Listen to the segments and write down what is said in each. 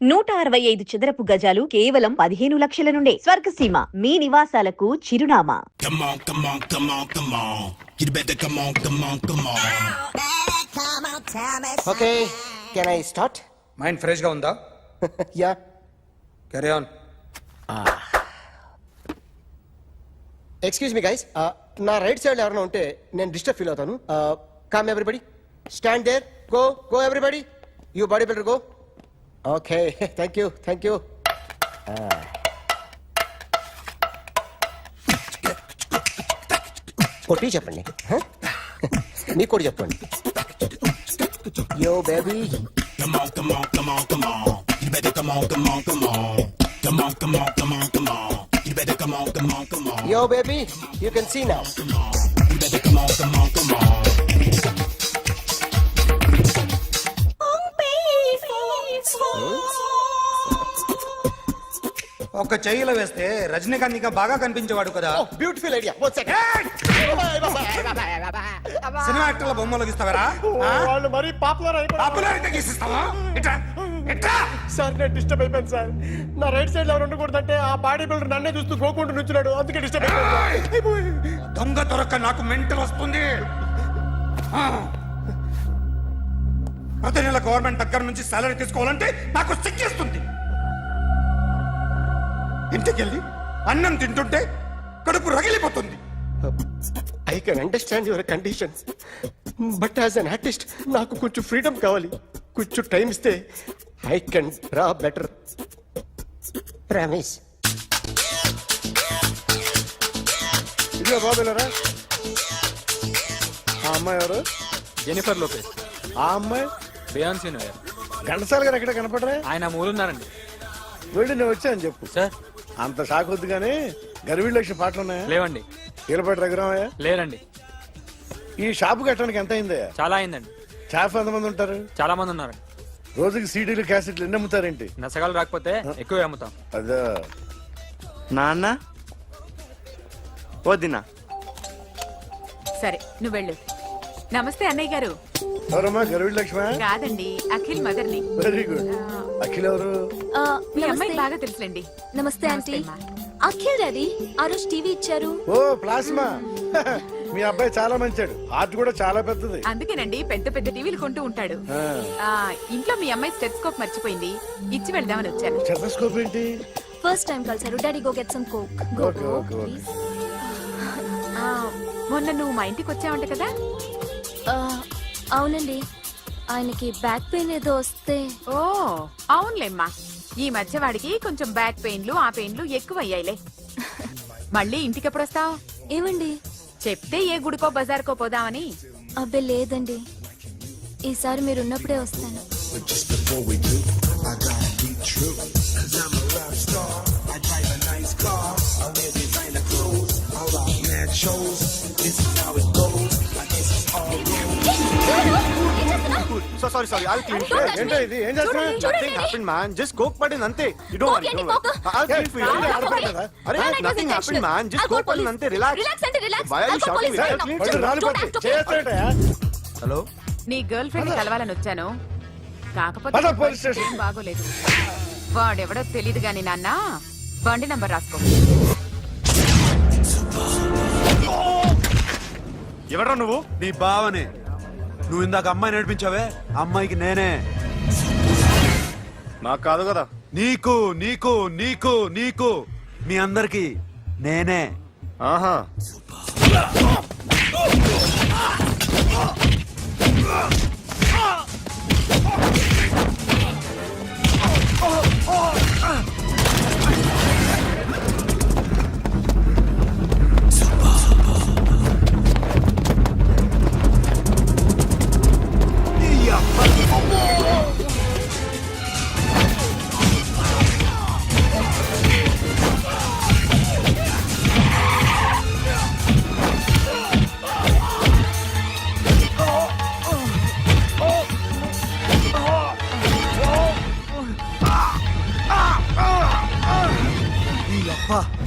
165 చదరపు గజాలు కేవలం 15 లక్షల నుండే. స్వర్గసీమ మీ నివాసాలకు చిరునామా. Okay, can I start? Mind fresh గా ఉందా? Yeah, carry on. Excuse me guys, నా రైట్ సైడ్ ఎవరైనా ఉంటే నేను డిస్టర్బ్ ఫీల్ అవుతాను. Come everybody, stand there, go go everybody, you body builder go. Okay, thank you thank you. కొట్టి చెప్పండి, మీకు కూడా చెప్పండి. Yo baby, yo baby, you can see now. ఒక చెయ్యిలో వేస్తే రజనీకాంత్ ఇంకా బాగా కనిపించేవాడు కదా. Beautiful idea. One second. Cinema యాక్టర్ల బొమ్మలు గీస్తావరా? వాళ్ళు మరి పాపులర్ అయిపోయారు. పాపులారిటీ గీసిస్తావా? ఇట్రా ఇట్రా. సార్ నేను డిస్టర్బ్ అయిపోయాను సార్. నా రైట్ సైడ్ ఎవరు ఉండకూడదంటే ఆ బాడీ బిల్డర్ నన్నే చూస్తూ గోకుంటూ నుంచున్నాడు, అందుకే డిస్టర్బ్ అయిపోయాను. దొంగ దొరక్క నాకు మెంటల్ వస్తుంది. ప్రతి నెల గవర్నమెంట్ దగ్గర నుంచి సాలరీ తీసుకోవాలంటే నాకు సిగ్గేస్తుంది. ఇంటికెళ్ళి అన్నం తింటుంటే కడుపు రగిలిపోతుంది. I can understand your conditions, but as an artist నాకు కొంచెం ఫ్రీడమ్ కావాలి. కొంచెం టైం ఇస్తే I can draw better. Promise. ఇదిగో బాబులరా, ఆ అమ్మాయి ఎవరు? Jennifer Lopez. ఆ అమ్మాయి బియాన్సీ నోయర్. ఘంటసాల గారు ఎక్కడ కనపడరా? ఆయన మూలున్నారండి. వెళ్ళి నేను వచ్చాను చెప్పు. సార్ అంత షాక్ వద్దు కానీ గర్వీళ్ళ లక్ష పాటలు ఉన్నాయా? లేవండి. కీలపాటి రఘురామయ్య లేరండి. ఈ షాపు కట్టడానికి ఎంత అయిందయ్యా? చాలా అయిందండి. స్టాఫ్ ఎంతమంది ఉంటారు? చాలా మంది ఉన్నారండి. రోజుకి సీడీలు క్యాసెట్లు ఎన్ని అమ్ముతారేంటి? నసగాలు రాకపోతే ఎక్కువ అమ్ముతాం. అదా నాన్న వదినా. సరే నువ్వు వెళ్ళు. నమస్తే అన్నయ్య గారు. ఎవరమ్మా? గర్వీళ్ళ లక్ష్మ? కాదండి, అఖిల్ మదర్ని. Very good. అఖిల్ ఎవరు? మీ అమ్మాయి బాగా తెలుసులేండి. నమస్తే ఆంటీ. అమ్మా. అఖిల్ డాడీ ఆ రోజు టీవీ ఇచ్చారు. ఓ ప్లాస్మా. మీ అబ్బాయి చాలా మంచాడు, ఆర్ట్ కూడా చాలా పెద్దది. అందుకేనండి పెద్ద పెద్ద టీవీలు కొంటూ ఉంటాడు. ఇంట్లో మీ అమ్మాయి స్టెథోస్కోప్ మర్చిపోయింది, ఇచ్చి వెళ్దామని వచ్చాను. స్టెథోస్కోప్ ఏంటి? ఫస్ట్ టైం కలిసారు. Daddy go get some coke. Okay okay okay. మొన్న నువ్వు మా ఇంటికి వచ్చావంట కదా? అవునండి, ఆయనకి బ్యాక్ పెయిన్ ఏదో వస్తే. ఓ అవునులేమ్మా, ఈ మధ్య వాడికి కొంచెం బ్యాక్ పెయిన్లు ఆ పెయిన్లు ఎక్కువ అయ్యాయిలే. మళ్ళీ ఇంటికి ఎప్పుడు వస్తావు? ఏమండి చెప్తే ఏ గుడికో బజార్కో పోదామని. అబ్బే లేదండి, ఈసారి మీరున్నప్పుడే వస్తాను. Sorry I'll clean it. ఏంటో ఇది? ఏం చేస్తున్నా? Nothing happened man, just coke పడింది అంతే. You don't worry. I'll clean for you. అరే nothing happened man, just coke పడింది అంతే. Relax. Why are you shouting me? Hello, నీ గర్ల్ ఫ్రెండ్ కలవాలని వచ్చాను, కాకపోతే పద పోలీస్ స్టేషన్. ఏం బాగోలేదు. వాడెవడో తెలీదు గాని నాన్న, బండి నంబర్ రాసుకో. ఎవడ్రా నువ్వు? నీ బావనే. నువ్వు ఇందాక అమ్మాయి నడిపించావే, అమ్మాయికి నేనే. నాకు కాదు కదా. నీకు నీకు నీకు నీకు మీ అందరికి నేనే. ఆహా,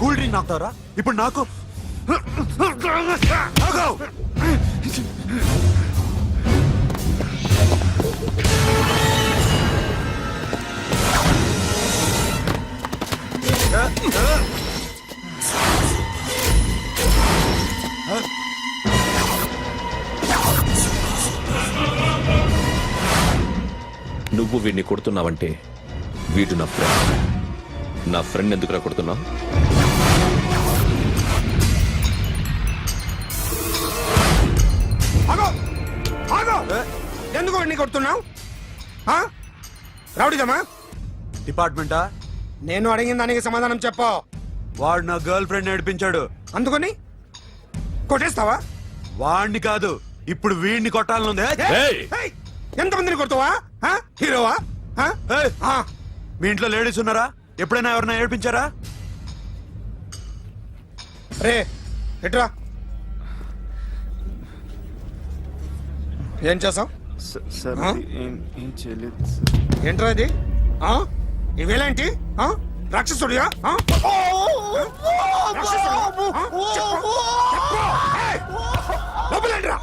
కూల్ డ్రింక్ నాకుతారా ఇప్పుడు? నాకు నువ్వు వీడిని కొడుతున్నావంటే వీడు నా ఫ్రెండ్. నా ఫ్రెండ్ ఎందుకురా కొడుతున్నావు? ఆగో ఆగో ఎందుకు వాడిని కొడుతున్నావు? రౌడీదమ్మా? డిపార్ట్మెంటా? నేను అడిగిన దానికి సమాధానం చెప్పు. వాడు నా గర్ల్ ఫ్రెండ్ నడిపించాడు. అందుకని కొట్టేస్తావా? వాడిని కాదు, ఇప్పుడు వీడిని కొట్టాలనుంది. ఏయ్! ఏయ్, ఎంతమందిని కొడతావా? హీరోవా? ఏయ్! మీ ఇంట్లో లేడీస్ ఉన్నారా? ఎప్పుడైనా ఎవరైనా ఏడిపించారా? రే ఎట్రా, ఏం చేసావు? సార్ ఆ? ఏం చేయలేదు. ఏంట్రా ఇది? ఇవేలాంటి రాక్షసుడియా? రాక్షసుడియా? చెప్పు. ఏయ్, లోపలేంట్రా?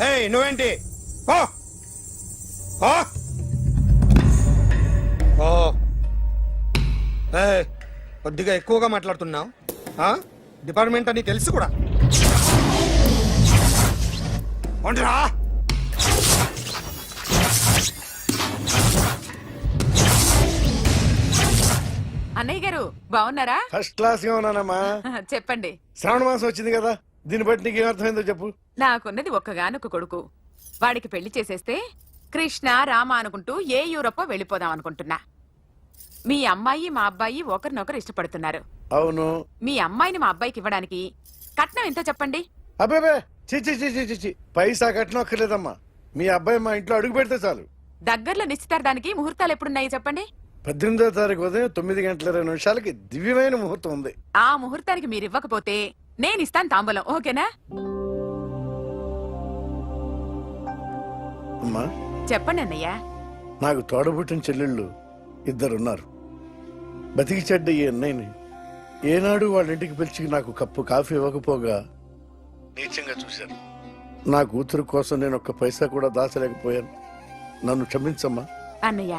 ఏయ్ నువ్వేంటి? ఓ ఓ ఓ ఏయ్, కొద్దిగా ఎక్కువగా మాట్లాడుతున్నావు. డిపార్ట్మెంట్ అని తెలుసు కూడా. ఒంటిరా అన్నయ్య గారు బాగున్నారా? ఫస్ట్ క్లాస్ గా ఉన్నానమ్మా. చెప్పండి. శ్రావణ మాసం వచ్చింది కదా, దీన్ని బట్టి నీకు ఏమర్థమైందో చెప్పు. నాకున్నది ఒక్కగానొక్క కొడుకు. వాడికి పెళ్లి చేసేస్తే కృష్ణ రామ అనుకుంటూ ఏ యూరోపో వెళ్ళిపోదాం అనుకుంటున్నా. మీ అమ్మాయి మా అబ్బాయి ఒకరినొకరు ఇష్టపడుతున్నారు. అవును. మీ అమ్మాయిని మా అబ్బాయికి ఇవ్వడానికి కట్నం ఎంతో చెప్పండి. అబ్బే చిచి చిచి చిచి, పైసా కట్నం అక్కర్లేదమ్మా. మీ అబ్బాయి మా ఇంట్లో అడుగు పెడితే చాలు. దగ్గరలో నిశ్చితార్థానికి ముహూర్తాలు ఎప్పుడున్నాయి చెప్పండి. 18వ తారీఖు ఉదయం 9:20 దివ్యమైన ముహూర్తం ఉంది. ఆ ముహూర్తానికి మీరు ఇవ్వకపోతే నేను ఇస్తాను తాంబూలం. ఓకేనా? అమ్మా, చెప్పండి అన్నయ్య. నాకు తోడబుట్టిన చెల్లెళ్ళు ఇద్దరున్నారు. బతికి చెడ్డ ఈ అన్నయ్యని ఏనాడు వాళ్ళ ఇంటికి పిలిచి నాకు కప్పు కాఫీ ఇవ్వకపోగా నీచంగా చూశాను. నా కూతురు కోసం నేను ఒక్క పైసా కూడా దాచలేకపోయాను. నన్ను క్షమించమ్మా. అన్నయ్య,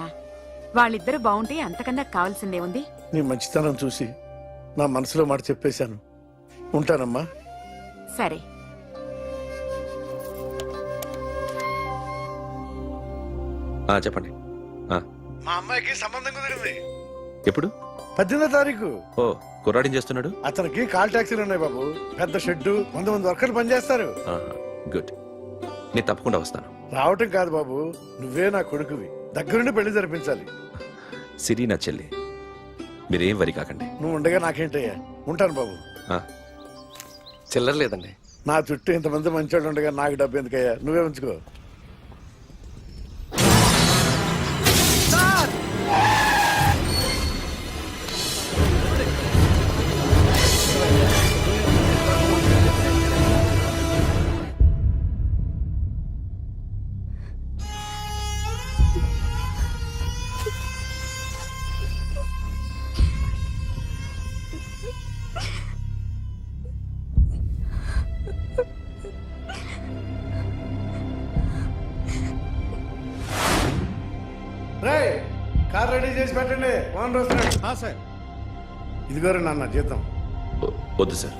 వాళ్ళిద్దరు బాగుంటే అంతకన్నా కావాల్సిందే ఉంది. నీ మంచితనం చూసి నా మనసులో మాట చెప్పేశాను. ఉంటానమ్మా. సరే. చెప్పండి. మా అమ్మాయికి సంబంధం కుదిరింది. ఎప్పుడు? 18వ తారీఖు. ఓ, కుర్రాడేం చేస్తున్నాడు? అతనికి కాల్ టాక్సీలు ఉన్నాయి బాబు. పెద్ద షెడ్డు, 100 వర్కర్లు పనిచేస్తారు. గుడ్. నేను తప్పకుండా వస్తాను. రావటం కాదు బాబు, నువ్వే నా కొడుకువి. దగ్గరుండి పెళ్లి జరిపించాలి. సిరి నా చెల్లి, మీరేం వరి కాకండి. నువ్వు ఉండగా నాకేంటయ్యా. ఉంటాను బాబు. చిల్లర లేదండి. నా చుట్టూ ఇంతమంది మంచోళ్ళు ఉండగా నాకు డబ్బు ఎందుకయ్యా? నువ్వే ఉంచుకో. కార్ రెడీ చేసి పెట్టండి. ఓనర్ వస్తున్నాడు. సార్, ఇదిగోరు నాన్న జీతం. వద్దు సార్,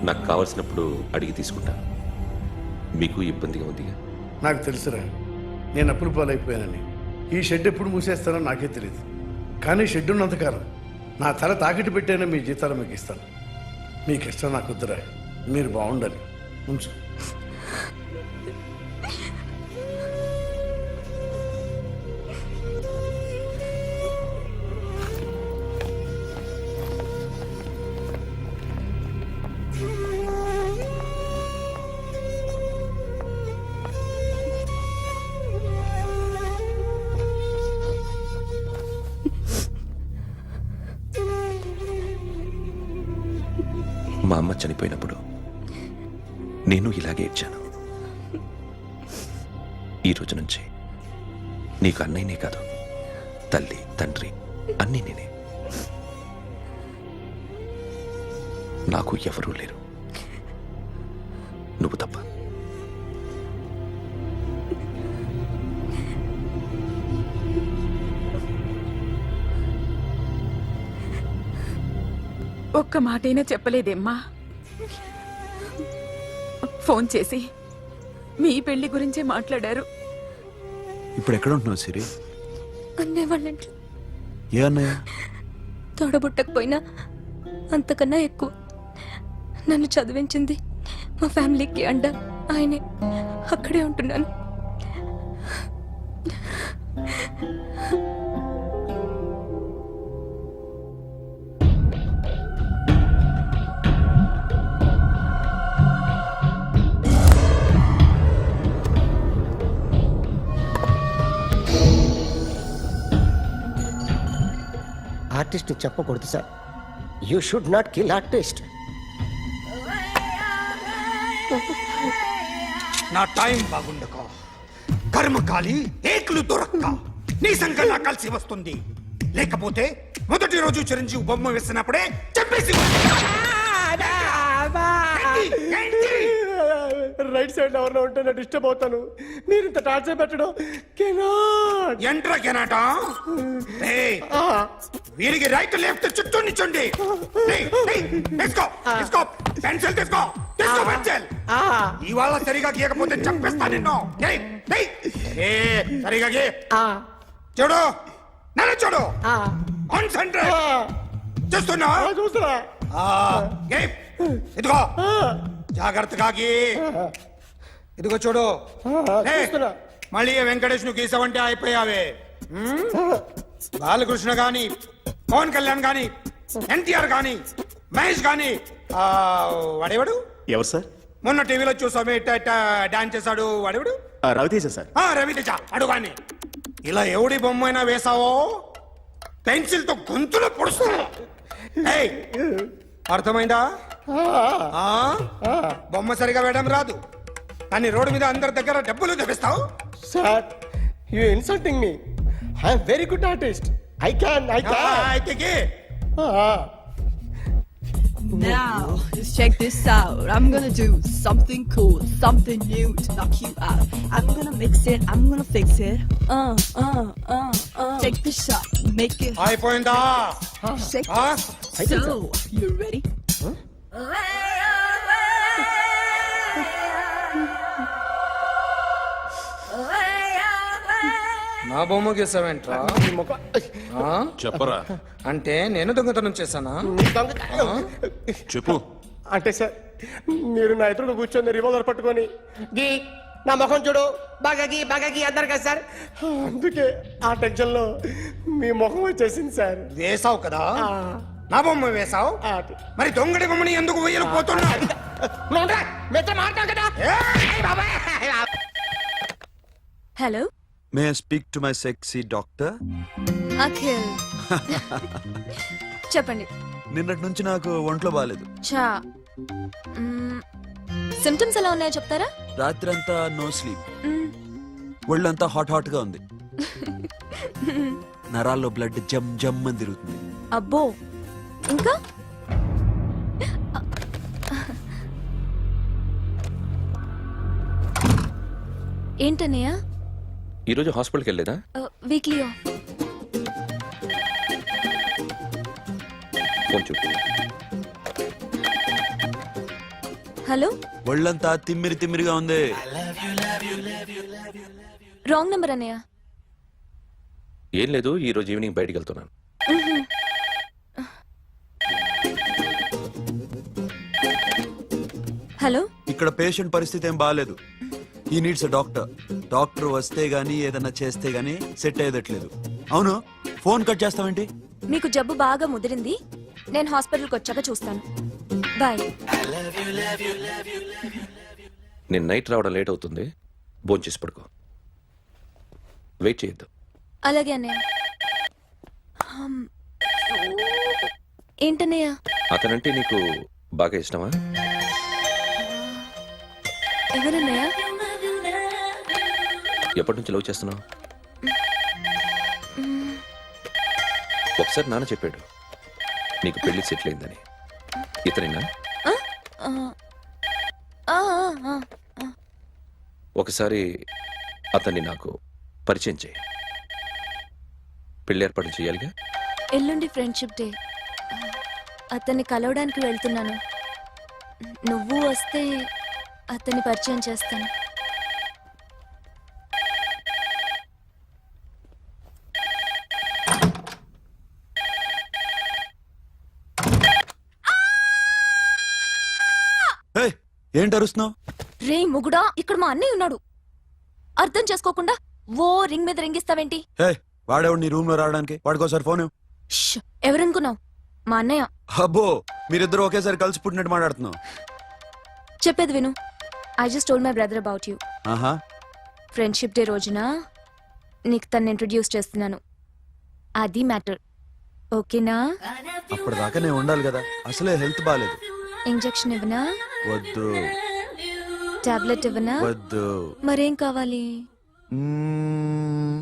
నాకు కావలసినప్పుడు అడిగి తీసుకుంటాను. మీకు ఇబ్బందిగా ఉందిగా? నాకు తెలుసురా, నేను అప్పులు పాలైపోయానని. ఈ షెడ్ ఎప్పుడు మూసేస్తానో నాకే తెలియదు. కానీ షెడ్ ఉన్నంతకాలం నా తల తాకిట్టు పెట్టైనా మీ జీతాలు మీకు ఇస్తాను. మీ కష్టం నాకు వద్దురా. మీరు బాగుండాలి. ఉంచు. మా అమ్మ చనిపోయినప్పుడు నేను ఇలాగే ఇచ్చాను. ఈ రోజు నుంచి నీకు అన్నయ్యనే కాదు, తల్లి తండ్రి అన్నీ నేనే. నాకు ఎవరూ లేరు, నువ్వు తప్ప. ఒక్క మాటైనా చెప్పలేదేమ్మా? ఫోన్ చేసి మీ పెళ్లి గురించే మాట్లాడారు. ఇప్పుడు ఎక్కడ ఉంటున్నావు సిరి? అన్నయ్య వాళ్ళ ఇంట్లో. ఏ అన్నయ్య? తోడబుట్టకపోయినా అంతకన్నా ఎక్కువ నన్ను చదివించింది మా ఫ్యామిలీకి అండ ఆయనే. అక్కడే ఉంటున్నాను. ఆర్టిస్ట్ చెప్పకూడదు sir. You should not kill artist. నా టైం బాగుండక కర్మకాలి ఏకులు దొరక్క నీ సంకల్లా కలిసి వస్తుంది. లేకపోతే మొదటి రోజు చిరంజీవి బొమ్మ వేసినప్పుడే చెప్పేసి రైట్ సైడ్ ఎవరిలో ఉంటే నేను డిస్టర్బ్ అవుతాను. మీరు ఇంత టార్చర్ పెట్టడం ఎంట్రా కెనాట. వీరికి రైట్ లెఫ్ట్ చుట్టూ నిచ్చండి. తీసుకో తీసుకో పెన్సిల్ తీసుకో తీసుకో పెన్సిల్. ఇవాళ సరిగా గీయకపోతే చంపేస్తా నిన్ను. సరిగా గీ. చూడు నన్ను చూడు. కాన్సంట్రేట్ చూస్తున్నా చూస్తున్నా. ఇదిగో జాగ్రత్తగా గీ. ఇదిగో చూడు. మళ్ళీ వెంకటేష్ ను గీసావంటే అయిపోయావే. బాలకృష్ణ గాని పవన్ కళ్యాణ్ గాని ఎన్టీఆర్ గాని మహేష్ గాని వాడేవాడు ఎవరు సార్? మొన్న టీవీలో చూసామే డాన్స్ చేశాడు వాడేవాడు? రవితేజ సార్. రవితేజ అడుగాని. ఇలా ఎవడి బొమ్మ అయినా వేసావో పెన్సిల్ తో గొంతులో పొడుస్తా. అర్థమైందా? బొమ్మ సరిగా వేయడం రాదు కానీ రోడ్డు మీద అందరి దగ్గర డబ్బులు తెప్పిస్తావు. Sir you insulting me. I am very good artist. I can అయితే Now, just check this out. I'm gonna do something cool, something new to knock you out. I'm gonna mix it, I'm gonna fix it. Take the shot, make it. అయిపోయిందా? Shake it. So, you ready? నా బొమ్మ గీసావేంట్రా? చెప్పరా. అంటే నేను దొంగతనం చేశానా? చెప్పు. అంటే సార్ మీరు నా ఎదురుగా కూర్చొని రివాల్వర్ పట్టుకొని గీ నా ముఖం చూడు బాగా గీ అన్నారు కదా సార్. అందుకే ఆ టెన్షన్ లో మీ ముఖం వచ్చేసింది సార్. వేసావు కదా, నా బొమ్మ వేసావు. మరి దొంగడి బొమ్మని ఎందుకు వేయలు పోతున్నా? Hello, may I speak to my sexy doctor? Akhil. చెప్పండి. నిన్నటి నుంచి నాకు ఒంట్లో బాగాలేదు. చా సిమ్టమ్స్ ఎలా ఉన్నాయో చెప్తారా? రాత్రి అంతా నో స్లీప్. ఒళ్ళంతా హాట్ హాట్ గా ఉంది. నరాల్లో బ్లడ్ జమ్ జమ్ అని తిరుగుతుంది. అబ్బో, ఇంకా ఏంటన్నయ్య? ఈరోజు హాస్పిటల్కి వెళ్ళలేదా? Weekly off. ఫోన్ చూడు. హలో, ఒళ్ళంతా తిమ్మిరి తిమ్మిరిగా ఉంది. రాంగ్ నెంబర్ అన్నయ్య. ఏం లేదు, ఈ రోజు ఈవినింగ్ బయటికి వెళ్తున్నాను. హలో, ఇక్కడ పేషెంట్ పరిస్థితి ఏం బాగాలేదు. ఈ నీడ్స్ డాక్టర్. డాక్టర్ వస్తే గానీ ఏదన్నా చేస్తే గానీ సెట్ అయ్యేదట్లేదు. అవును, ఫోన్ కట్ చేస్తావేంటి? మీకు జబ్బు బాగా ముదిరింది. నేను హాస్పిటల్కి వచ్చాక చూస్తాను. బాయ్. నేను నైట్ రావడం లేట్ అవుతుంది, భోంచేసి పడుకో. వెయిట్ చేయొద్దు. అలాగే అన్నయ్య. ఏంటన్నయ్య? అతనంటే నీకు బాగా ఇష్టమా? ఎవరన్నయ్య? ఎప్పటి నుంచి లవ్ చేస్తున్నావు? ఒకసారి నాన్న చెప్పాడు నీకు పెళ్లి సెటిల్ అయిందని. ఇతనేనా? ఒకసారి అతన్ని నాకు పరిచయం చేయి. పెళ్లి ఏర్పాటు చేయాలిగా. ఎల్లుండి ఫ్రెండ్షిప్ డే. అతన్ని కలవడానికి వెళ్తున్నాను. నువ్వు వస్తే అతన్ని పరిచయం చేస్తాను. ఏయ్, ఏంటి అరుస్తున్నావు? రే ముగుడా, ఇక్కడ మా అన్నయ్య ఉన్నాడు. అర్థం చేసుకోకుండా ఓ రింగ్ మీద రింగిస్తావేంటి? వాడేవాడు నీ రూమ్ లో రావడానికి? వాడికోసారి ఫోన్ ఇవ్వు. ష్, ఎవరనుకున్నావు? మా అన్నయ్య. అబ్బో, మీరిద్దరు ఒకేసారి కలిసి పుట్టినట్టు మాట్లాడుతున్నావు. చెప్పేది విను. I just told my brother about you. ఆహా, ఫ్రెండ్షిప్ డే రోజున నీకు తను ఇంట్రడ్యూస్ చేస్తున్నాను. అది మ్యాటర్. ఓకేనా? అప్పటిదాకా నేను ఉండాలి కదా, అసలే హెల్త్ బాగాలేదు. ఇంజెక్షన్ ఇవ్వనా? వద్దు. టాబ్లెట్ ఇవ్వనా? వద్దు. మరేం కావాలి? మ్మ్,